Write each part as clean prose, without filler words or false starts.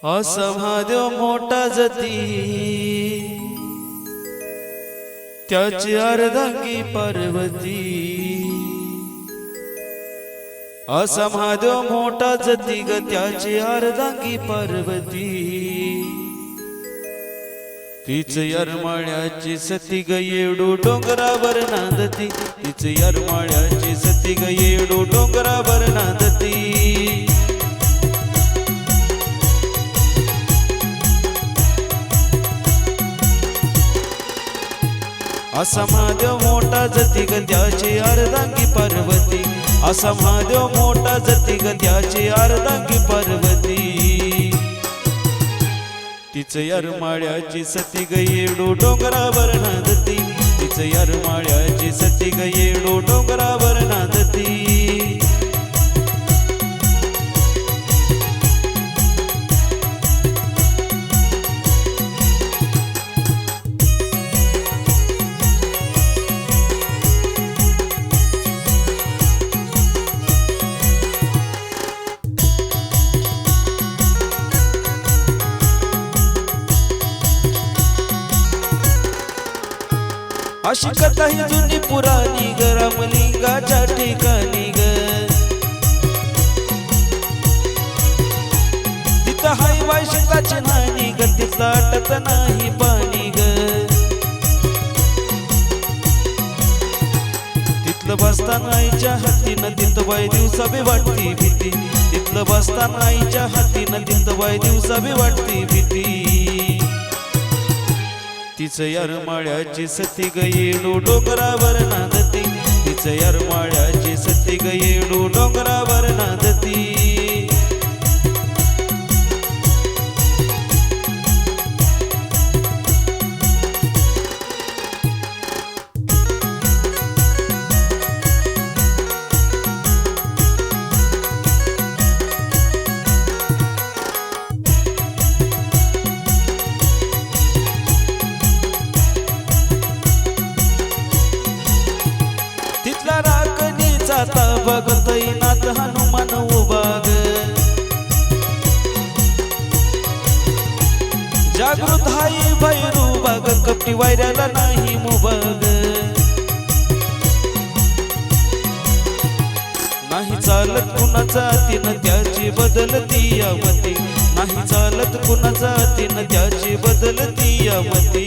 असा महादेव मोठा जती त्याची अर्धांगी पार्वती। असा महादेव मोठा जती ग त्याची अर्धांगी पार्वती। तीच यरमाळ्याची सती ग येडू डोंगरावर नांदती। तीच यरमाळ्याची सती ग येडू डोंगरावर नांदती। असा महादेव मोठा जती ग त्याची अर्धांगी पार्वती। असा महादेव मोठा जती ग त्याची अर्धांगी पार्वती। तीच यरमाळ्याची सती ग येडू डोंगरावर नांदती। तीच यरमाळ्याची सती ग येडू डोंगरावर नांदती। अशी कथा ही जुनी पुराणी ग रामलिंगाच्या ठिकाणी ग। तिथं हाय वायशिकाची नाणी ग तिथला आटत नाही पाणी ग। तिथलं बसताना आईच्या हातीनं तिथं बाई दिवसा बी वाटती भीती। तिथलं बसताना आईच्या हातीनं तिथं बाई दिवसा बी वाटती भीती। तीच यरमाळ्याची सती ग येडू डोंगरावर नांदती। तीच यरमाळ्याची सती ग येडू डोंगरावर नांदती। आता बघतोय नाथ हनुमान उभा ग। जागृत हाय भैरू बाग कपटी वायऱ्याला नाही मुबाग। नाही चालत कुणाचा तिनं त्याची बदलती यामती। नाही चालत कुणाचा तिनं त्याची बदलती यामती।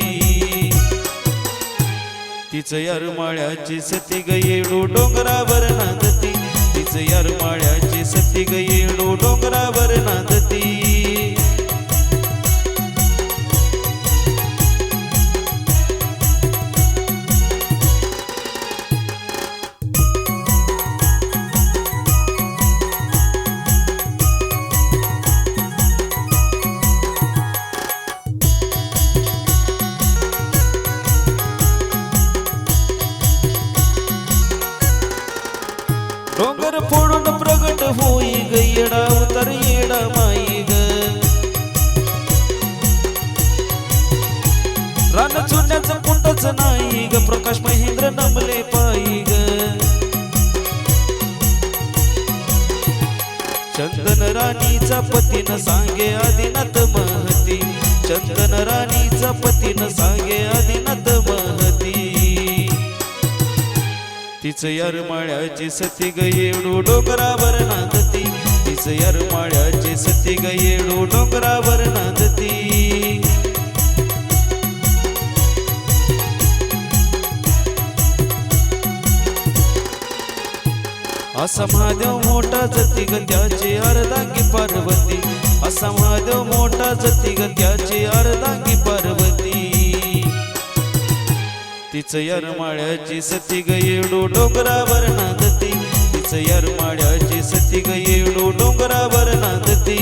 तीच यरमाळ्याची सती ग येडू डोंगरावर नांदती। तीच यरमाळ्याची सती ग येडू डोंगरावर नांदती। डोंगर फोडून प्रगट होई ग येडा उतर येडा माई ग। रान चुन्याचं कुंडच नाही ग प्रकाश महेंद्र नमले पायी ग। चंदन राणीचा पतीन सांगे आदिनाथ महती। चंदन राणीचा पतीन सांगे आदिनाथ महती। तीच यरमाळ्याची सती ग येडू डोंगरावर नांदती। तीच यरमाळ्याची सती ग येडू डोंगरावर नांदती। असा महादेव मोठा जती ग त्याची अर्धांगी पार्वती। असा महादेव मोठा जती ग त्याची अर्धांगी पार्वती। तीच यरमाळ्याची सती ग येडू डोंगरावर नांदती। तीच यरमाळ्याची सती ग येडू डोंगरावर नांदती।